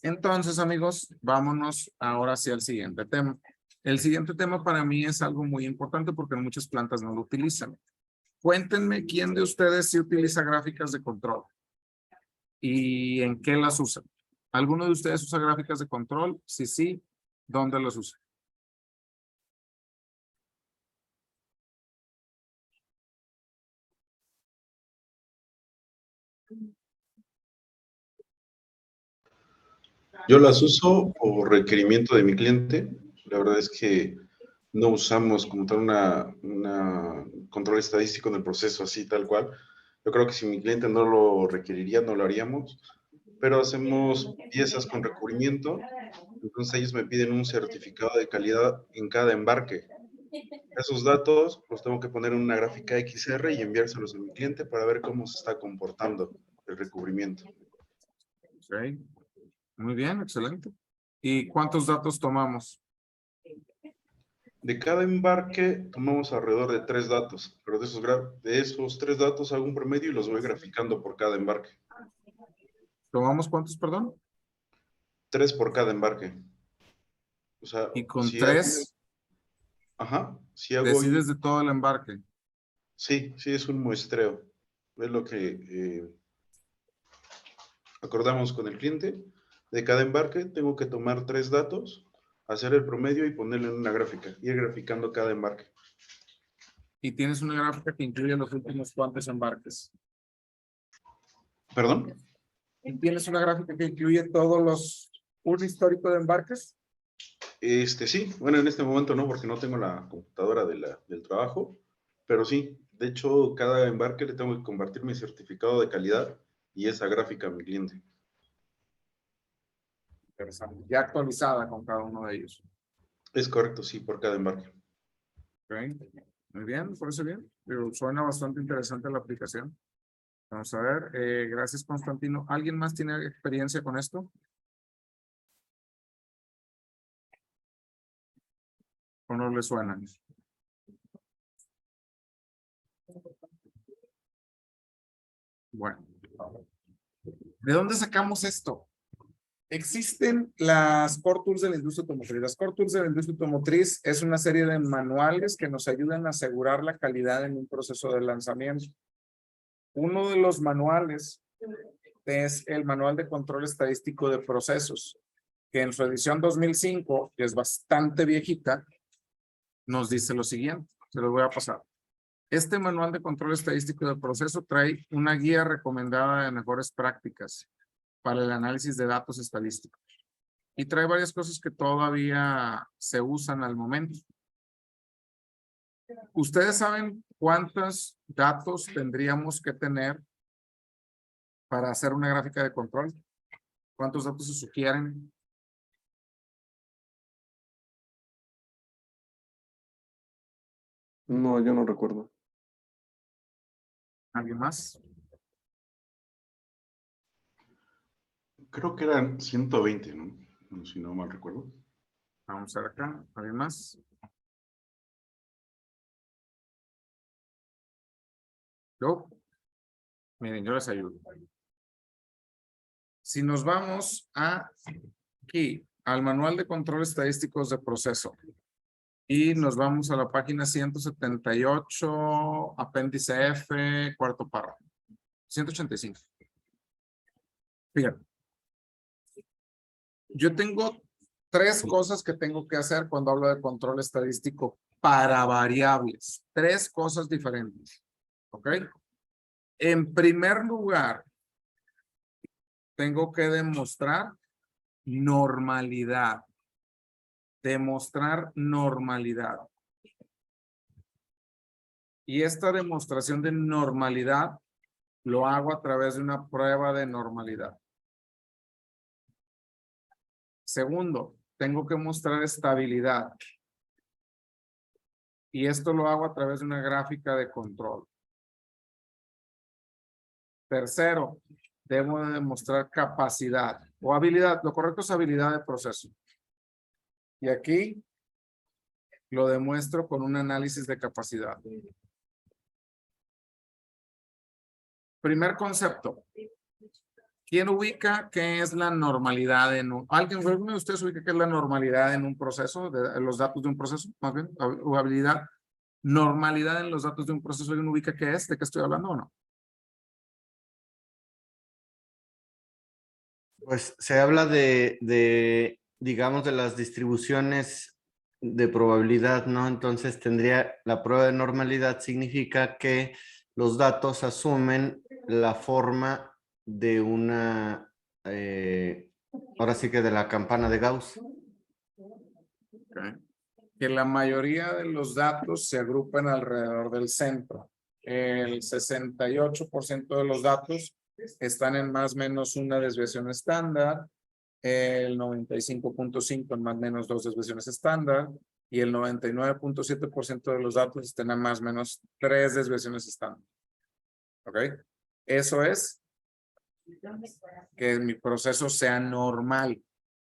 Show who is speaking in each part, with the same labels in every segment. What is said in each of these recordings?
Speaker 1: Entonces, amigos, vámonos ahora sí al siguiente tema. El siguiente tema para mí es algo muy importante porque muchas plantas no lo utilizan. Cuéntenme quién de ustedes sí utiliza gráficas de control y en qué las usan. ¿Alguno de ustedes usa gráficas de control? Sí, sí. ¿Dónde las usa?
Speaker 2: Yo las uso por requerimiento de mi cliente. La verdad es que no usamos como tal una control estadístico en el proceso así tal cual. Yo creo que si mi cliente no lo requeriría, no lo haríamos, pero hacemos piezas con recubrimiento. Entonces ellos me piden un certificado de calidad en cada embarque. Esos datos los tengo que poner en una gráfica XR y enviárselos a mi cliente para ver cómo se está comportando el recubrimiento.
Speaker 1: Ok. Muy bien, excelente. ¿Y cuántos datos tomamos?
Speaker 2: De cada embarque tomamos alrededor de 3 datos, pero de esos 3 datos hago un promedio y los voy graficando por cada embarque.
Speaker 1: ¿Tomamos cuántos, perdón?
Speaker 2: 3 por cada embarque. O sea,
Speaker 1: Y con
Speaker 2: si hago,
Speaker 1: tres
Speaker 2: si hago,
Speaker 1: decides de todo el embarque.
Speaker 2: sí, es un muestreo. Es lo que acordamos con el cliente. De cada embarque tengo que tomar 3 datos, hacer el promedio y ponerlo en una gráfica, ir graficando cada embarque.
Speaker 1: Y tienes una gráfica que incluye los últimos cuantos embarques.
Speaker 2: ¿Perdón?
Speaker 1: ¿Y tienes una gráfica que incluye todos un histórico de embarques?
Speaker 2: Sí, bueno, en este momento no, porque no tengo la computadora del trabajo, pero sí, de hecho, cada embarque le tengo que compartir mi certificado de calidad y esa gráfica a mi cliente.
Speaker 1: Interesante. Ya actualizada con cada uno de ellos.
Speaker 2: Es correcto, sí, por cada embarque.
Speaker 1: Okay. Muy bien, me parece bien. Pero suena bastante interesante la aplicación. Vamos a ver. Gracias, Constantino. ¿Alguien más tiene experiencia con esto? ¿O no le suena? Bueno. ¿De dónde sacamos esto? Existen las Core Tools de la industria automotriz. Las Core Tools de la industria automotriz es una serie de manuales que nos ayudan a asegurar la calidad en un proceso de lanzamiento. Uno de los manuales es el Manual de Control Estadístico de Procesos, que en su edición 2005, que es bastante viejita, nos dice lo siguiente. Se los voy a pasar. Este Manual de Control Estadístico de Proceso trae una guía recomendada de mejores prácticas para el análisis de datos estadísticos. Y trae varias cosas que todavía se usan al momento. ¿Ustedes saben cuántos datos tendríamos que tener para hacer una gráfica de control? ¿Cuántos datos se sugieren?
Speaker 3: No, yo no recuerdo.
Speaker 1: ¿Alguien más?
Speaker 2: Creo que eran 120, ¿no? Si no mal recuerdo.
Speaker 1: Vamos a ver acá. ¿Alguien más? Yo. Miren, yo les ayudo. Si nos vamos aquí, al Manual de Control Estadísticos de Proceso, y nos vamos a la página 178, apéndice F, cuarto párrafo. 185. Fíjate. Yo tengo tres cosas que tengo que hacer cuando hablo de control estadístico para variables. Tres cosas diferentes. ¿Ok? En primer lugar, tengo que demostrar normalidad. Demostrar normalidad. Y esta demostración de normalidad lo hago a través de una prueba de normalidad. Segundo, tengo que mostrar estabilidad. Y esto lo hago a través de una gráfica de control. Tercero, debo de demostrar capacidad o habilidad. Lo correcto es habilidad de proceso. Y aquí lo demuestro con un análisis de capacidad. Primer concepto. ¿Quién ubica qué es la normalidad en un... ¿Alguno de ustedes ubica qué es la normalidad en un proceso, de los datos de un proceso, más bien, o habilidad? Normalidad en los datos de un proceso, ¿alguien ubica qué es? ¿De qué estoy hablando o no?
Speaker 3: Pues se habla digamos, de las distribuciones de probabilidad, ¿no? Entonces la prueba de normalidad significa que los datos asumen la forma de ahora sí que de la campana de Gauss.
Speaker 1: Okay. Que la mayoría de los datos se agrupan alrededor del centro. El 68% de los datos están en más o menos una desviación estándar, el 95.5 en más o menos dos desviaciones estándar y el 99.7% de los datos están en más o menos tres desviaciones estándar. ¿Ok? Eso es que mi proceso sea normal.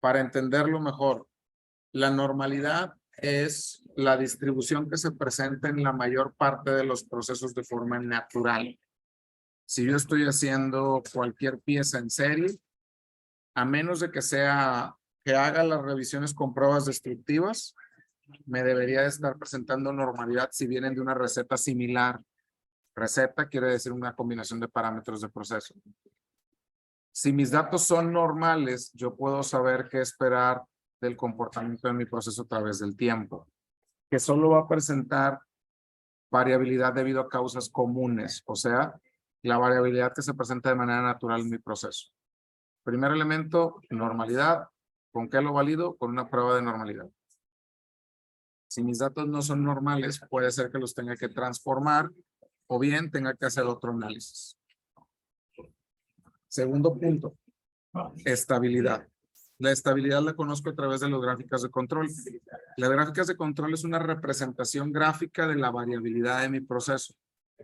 Speaker 1: Para entenderlo mejor, la normalidad es la distribución que se presenta en la mayor parte de los procesos de forma natural. Si yo estoy haciendo cualquier pieza en serie, a menos de que haga las revisiones con pruebas destructivas, me debería estar presentando normalidad si vienen de una receta similar. Receta quiere decir una combinación de parámetros de proceso. Si mis datos son normales, yo puedo saber qué esperar del comportamiento de mi proceso a través del tiempo, que solo va a presentar variabilidad debido a causas comunes, o sea, la variabilidad que se presenta de manera natural en mi proceso. Primer elemento, normalidad. ¿Con qué lo valido? Con una prueba de normalidad. Si mis datos no son normales, puede ser que los tenga que transformar o bien tenga que hacer otro análisis. Segundo punto, estabilidad. La estabilidad la conozco a través de las gráficas de control. Las gráficas de control es una representación gráfica de la variabilidad de mi proceso,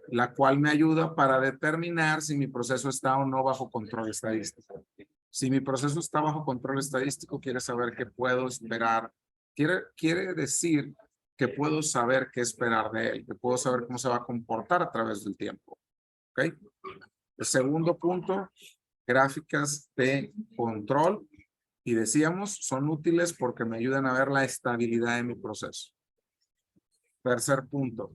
Speaker 1: la cual me ayuda para determinar si mi proceso está o no bajo control estadístico. Si mi proceso está bajo control estadístico, quiere saber qué puedo esperar. Quiere decir que puedo saber qué esperar de él, que puedo saber cómo se va a comportar a través del tiempo. ¿Ok? El segundo punto, gráficas de control. Y decíamos, son útiles porque me ayudan a ver la estabilidad de mi proceso. Tercer punto,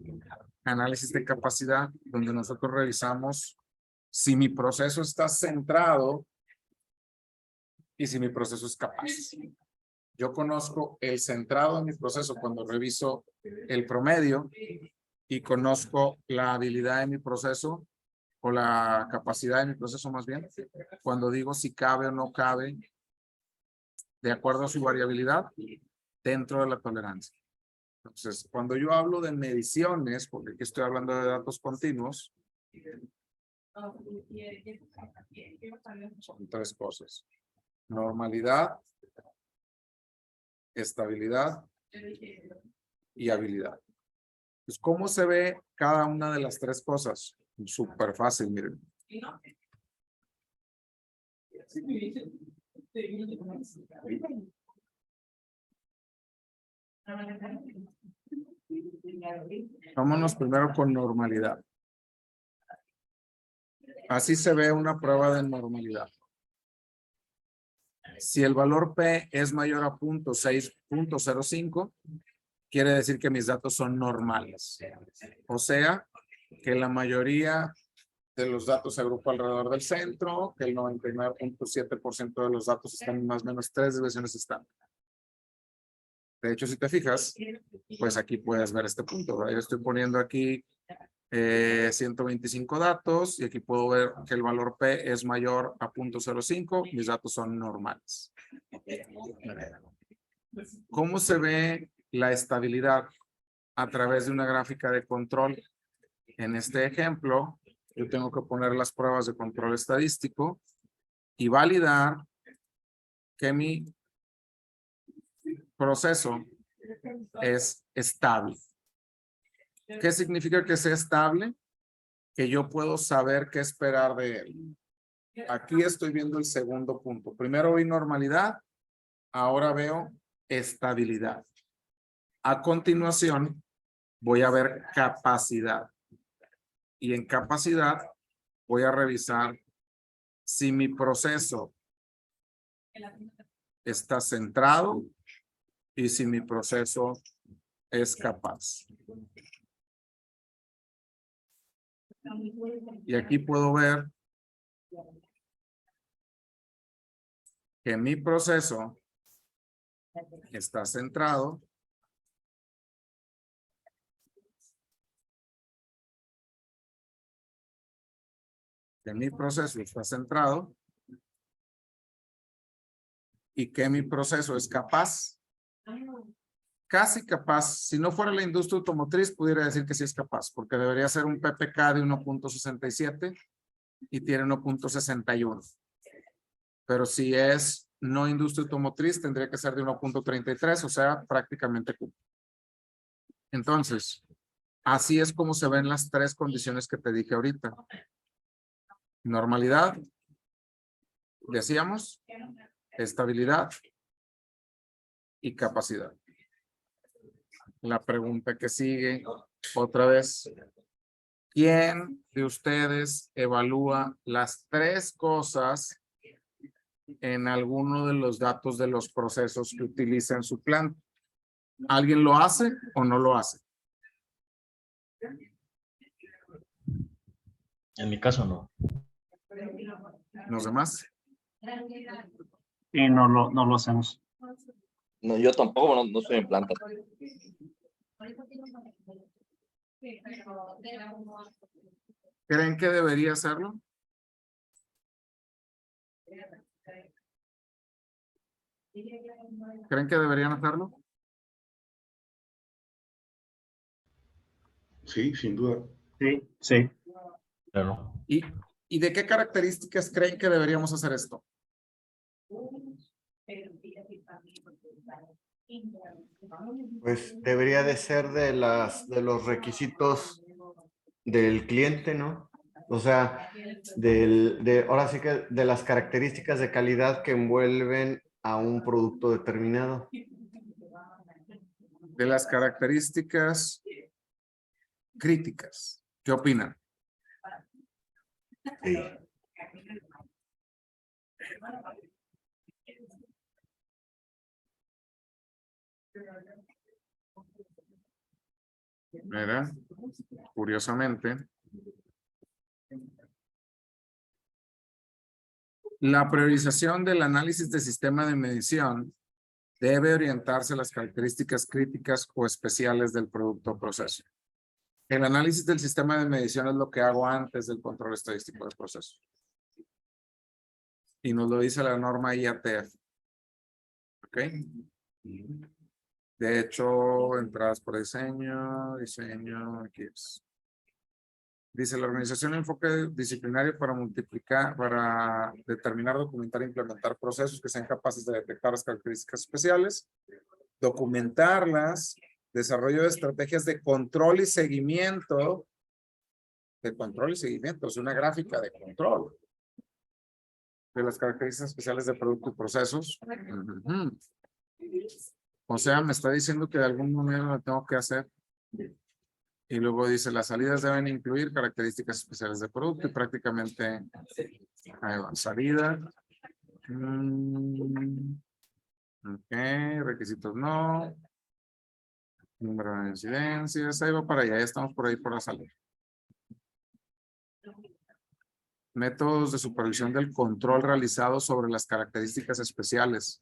Speaker 1: análisis de capacidad, donde nosotros revisamos si mi proceso está centrado y si mi proceso es capaz. Yo conozco el centrado en mi proceso cuando reviso el promedio y conozco la habilidad de mi proceso o la capacidad de mi proceso más bien, cuando digo si cabe o no cabe de acuerdo a su variabilidad dentro de la tolerancia. Entonces, cuando yo hablo de mediciones, porque aquí estoy hablando de datos continuos, son tres cosas. Normalidad, estabilidad y habilidad. Pues, ¿cómo se ve cada una de las tres cosas? Súper fácil, miren. Vámonos primero con normalidad. Así se ve una prueba de normalidad. Si el valor P es mayor a 0.6.05, quiere decir que mis datos son normales. O sea, que la mayoría de los datos se agrupa alrededor del centro, que el 99.7% de los datos están en más o menos tres desviaciones estándar. De hecho, si te fijas, pues aquí puedes ver este punto, ¿verdad? Yo estoy poniendo aquí 125 datos y aquí puedo ver que el valor P es mayor a 0.05, mis datos son normales. ¿Cómo se ve la estabilidad? A través de una gráfica de control. En este ejemplo, yo tengo que poner las pruebas de control estadístico y validar que mi proceso es estable. ¿Qué significa que sea estable? Que yo puedo saber qué esperar de él. Aquí estoy viendo el segundo punto. Primero vi normalidad, ahora veo estabilidad. A continuación, voy a ver capacidad. Y en capacidad voy a revisar si mi proceso está centrado y si mi proceso es capaz. Y aquí puedo ver que mi proceso está centrado y que mi proceso es capaz, casi capaz. Si no fuera la industria automotriz, pudiera decir que sí es capaz, porque debería ser un PPK de 1.67 y tiene 1.61. Pero si es no industria automotriz, tendría que ser de 1.33, o sea, prácticamente cumple. Entonces, así es como se ven las tres condiciones que te dije ahorita. Normalidad, decíamos, estabilidad y capacidad. La pregunta que sigue, otra vez, ¿quién de ustedes evalúa las tres cosas en alguno de los datos de los procesos que utiliza en su plan? ¿Alguien lo hace o no lo hace?
Speaker 4: En mi caso no.
Speaker 1: ¿Los demás?
Speaker 5: Y no lo hacemos.
Speaker 6: No, yo tampoco, no estoy en planta.
Speaker 1: ¿Creen que debería hacerlo? ¿Creen que deberían hacerlo?
Speaker 2: Sí, sin duda.
Speaker 5: Sí, sí.
Speaker 4: Claro.
Speaker 1: ¿Y de qué características creen que deberíamos hacer esto?
Speaker 3: Pues debería de ser de los requisitos del cliente, ¿no? O sea, ahora sí que de las características de calidad que envuelven a un producto determinado.
Speaker 1: De las características críticas. ¿Qué opinan?
Speaker 3: Sí.
Speaker 1: Mira, curiosamente, la priorización del análisis de sistema de medición debe orientarse a las características críticas o especiales del producto o proceso. El análisis del sistema de medición es lo que hago antes del control estadístico del proceso. Y nos lo dice la norma IATF. ¿Ok? De hecho, entradas por diseño, aquí es. Dice la organización enfoque disciplinario para determinar, documentar e implementar procesos que sean capaces de detectar las características especiales, documentarlas, desarrollo de estrategias de control y seguimiento, es una gráfica de control de las características especiales de producto y procesos. O sea, me está diciendo que de algún momento lo tengo que hacer. Y luego dice, las salidas deben incluir características especiales de producto y prácticamente ahí va, salida. Ok, requisitos no. Número de incidencias, ahí va para allá, ya estamos por ahí por la salida. Métodos de supervisión del control realizado sobre las características especiales.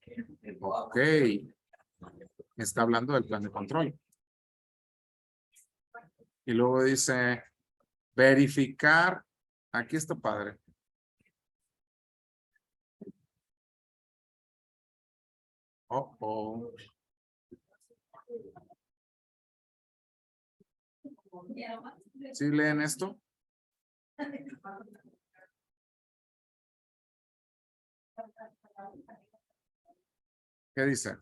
Speaker 1: Ok. Está hablando del plan de control. Y luego dice, verificar. Aquí está padre. ¿Sí leen esto? ¿Qué dice?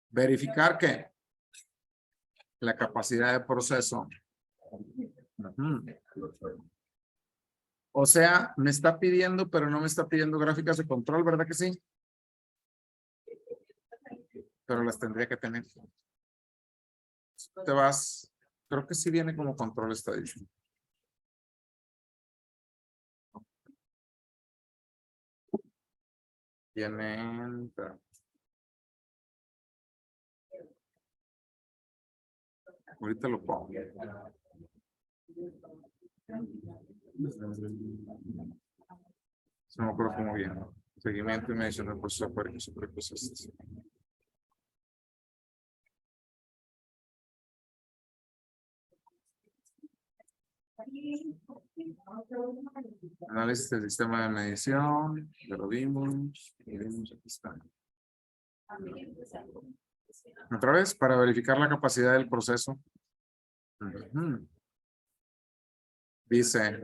Speaker 1: Verificar que la capacidad de proceso. O sea, me está pidiendo, pero no me está pidiendo gráficas de control, ¿verdad que sí? Pero las tendría que tener. Te vas, creo que sí viene como control estadístico. Tienen. Ahorita lo pongo. No me acuerdo cómo bien. Seguimiento y medición del proceso de superprocesos. Análisis del sistema de medición. Ya lo vimos. Aquí está. Otra vez, para verificar la capacidad del proceso. Dice,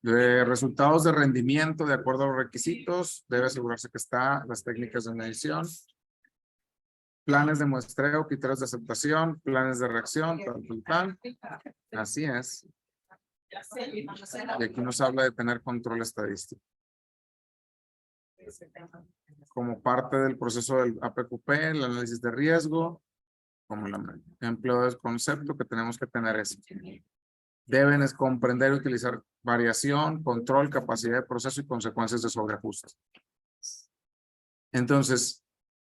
Speaker 1: de resultados de rendimiento de acuerdo a los requisitos, debe asegurarse que está las técnicas de medición, planes de muestreo, criterios de aceptación, planes de reacción, tal. Así es. Y aquí nos habla de tener control estadístico. Como parte del proceso del APQP, el análisis de riesgo, como el empleo del concepto que tenemos que tener eso. Deben es comprender y utilizar variación, control, capacidad de proceso y consecuencias de sobreajuste. Entonces,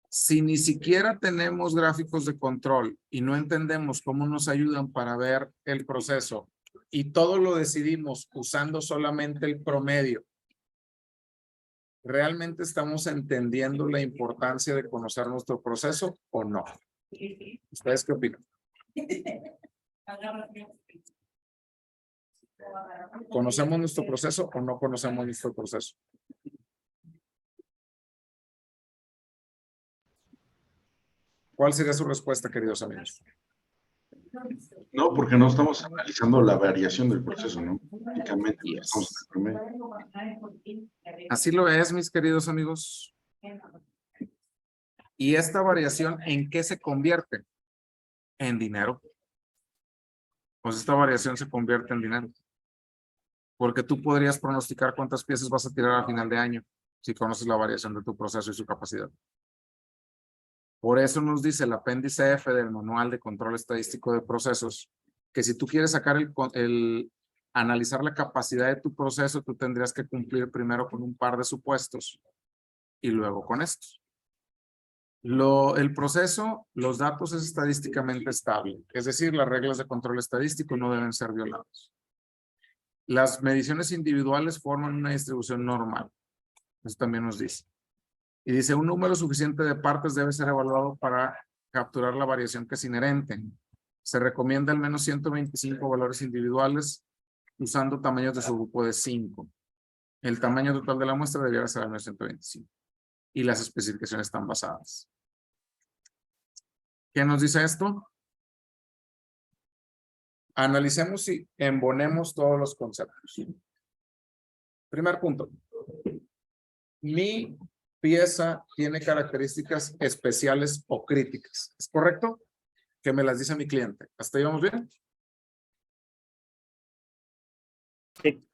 Speaker 1: si ni siquiera tenemos gráficos de control y no entendemos cómo nos ayudan para ver el proceso y todo lo decidimos usando solamente el promedio, ¿realmente estamos entendiendo la importancia de conocer nuestro proceso o no? ¿Ustedes qué opinan? ¿Conocemos nuestro proceso o no conocemos nuestro proceso? ¿Cuál sería su respuesta, queridos amigos?
Speaker 2: No, porque no estamos analizando la variación del proceso, ¿no? Únicamente estamos en el promedio.
Speaker 1: Así lo es, mis queridos amigos. ¿Y esta variación en qué se convierte? En dinero. Pues esta variación se convierte en dinero. Porque tú podrías pronosticar cuántas piezas vas a tirar al final de año si conoces la variación de tu proceso y su capacidad. Por eso nos dice el apéndice F del Manual de Control Estadístico de Procesos que si tú quieres sacar analizar la capacidad de tu proceso, tú tendrías que cumplir primero con un par de supuestos y luego con estos. El proceso, los datos es estadísticamente estable, es decir, las reglas de control estadístico no deben ser violadas. Las mediciones individuales forman una distribución normal. Eso también nos dice. Y dice, un número suficiente de partes debe ser evaluado para capturar la variación que es inherente. Se recomienda al menos 125 valores individuales usando tamaños de subgrupo de 5. El tamaño total de la muestra debería ser al menos 125. Y las especificaciones están basadas. ¿Qué nos dice esto? Analicemos y embonemos todos los conceptos. Primer punto. Mi pieza tiene características especiales o críticas. ¿Es correcto? Que me las dice mi cliente. ¿Hasta ahí vamos bien?
Speaker 5: Sí.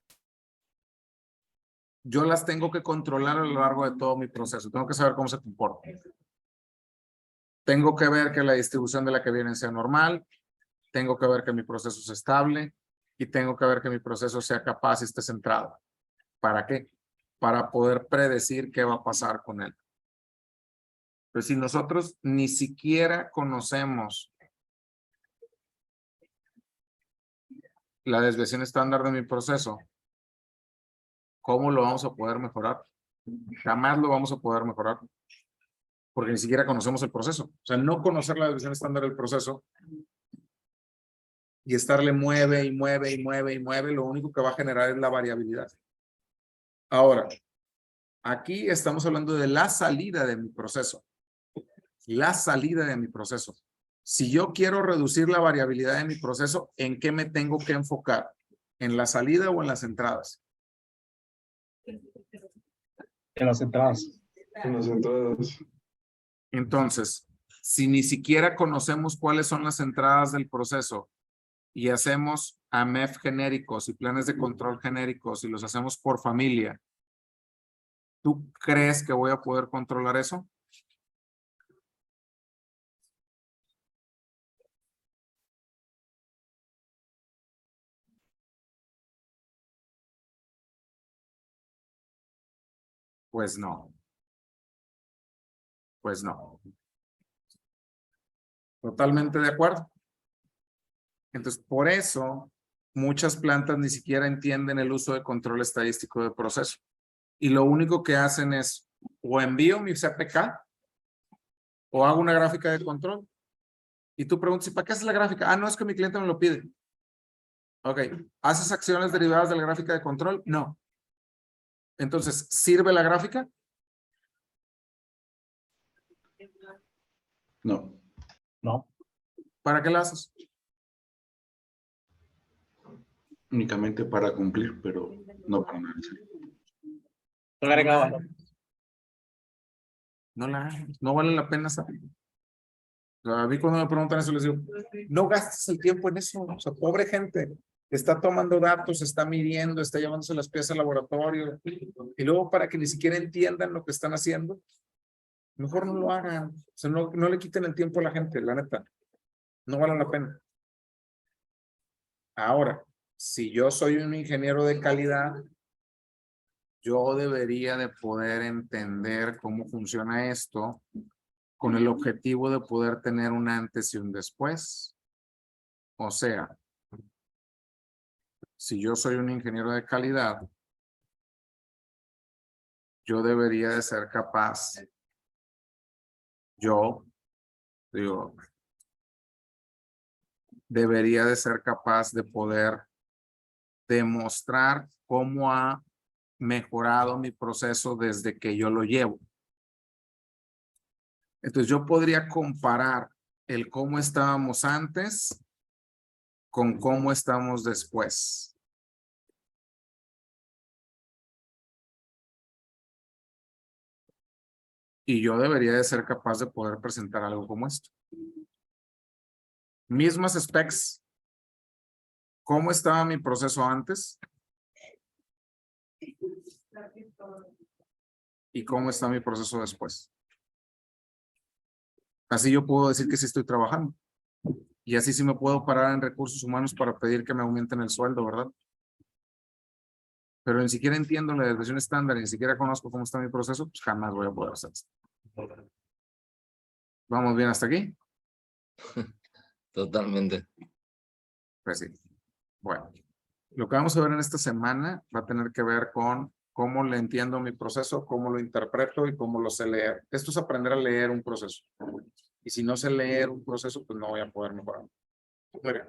Speaker 1: Yo las tengo que controlar a lo largo de todo mi proceso. Tengo que saber cómo se comporta. Tengo que ver que la distribución de la que viene sea normal. Tengo que ver que mi proceso es estable. Y tengo que ver que mi proceso sea capaz y esté centrado. ¿Para qué? Para poder predecir qué va a pasar con él. Pues si nosotros ni siquiera conocemos la desviación estándar de mi proceso, ¿cómo lo vamos a poder mejorar? Jamás lo vamos a poder mejorar. Porque ni siquiera conocemos el proceso. O sea, no conocer la desviación estándar del proceso y estarle mueve y mueve y mueve y mueve, lo único que va a generar es la variabilidad. Ahora, aquí estamos hablando de la salida de mi proceso. La salida de mi proceso. Si yo quiero reducir la variabilidad de mi proceso, ¿en qué me tengo que enfocar? ¿En la salida o en las entradas?
Speaker 5: En las entradas.
Speaker 2: En las entradas.
Speaker 1: Entonces, si ni siquiera conocemos cuáles son las entradas del proceso y hacemos AMEF genéricos y planes de control genéricos y los hacemos por familia, ¿tú crees que voy a poder controlar eso? Pues no. Pues no. Totalmente de acuerdo. Entonces, por eso, muchas plantas ni siquiera entienden el uso de control estadístico de proceso. Y lo único que hacen es, o envío mi CPK, o hago una gráfica de control. Y tú preguntas, ¿y para qué haces la gráfica? Ah, no, es que mi cliente me lo pide. Ok, ¿haces acciones derivadas de la gráfica de control? No. Entonces, ¿sirve la gráfica?
Speaker 2: No.
Speaker 5: No.
Speaker 1: ¿Para qué la haces?
Speaker 2: Únicamente para cumplir, pero no para analizar.
Speaker 5: No agrega valor.
Speaker 1: No la hagas, no vale la pena saber. O sea, a mí cuando me preguntan eso les digo, no gastes el tiempo en eso. O sea, pobre gente, está tomando datos, está midiendo, está llevándose las piezas al laboratorio y luego para que ni siquiera entiendan lo que están haciendo, mejor no lo hagan. O sea, no le quiten el tiempo a la gente, la neta. No vale la pena. Ahora, si yo soy un ingeniero de calidad, yo debería de poder entender cómo funciona esto con el objetivo de poder tener un antes y un después. O sea, si yo soy un ingeniero de calidad, yo debería de ser capaz, debería de ser capaz de poder demostrar cómo ha mejorado mi proceso desde que yo lo llevo. Entonces yo podría comparar el cómo estábamos antes con cómo estamos después. Y yo debería de ser capaz de poder presentar algo como esto. Mismas specs. ¿Cómo estaba mi proceso antes? ¿Y cómo está mi proceso después? Así yo puedo decir que sí estoy trabajando. Y así sí me puedo parar en recursos humanos para pedir que me aumenten el sueldo, ¿verdad? Pero ni siquiera entiendo la desviación estándar, ni siquiera conozco cómo está mi proceso, pues jamás voy a poder hacer esto. ¿Vamos bien hasta aquí?
Speaker 6: Totalmente.
Speaker 1: Pues sí. Bueno, lo que vamos a ver en esta semana va a tener que ver con cómo le entiendo mi proceso, cómo lo interpreto y cómo lo sé leer. Esto es aprender a leer un proceso. Y si no sé leer un proceso, pues no voy a poder mejorar. Muy bien.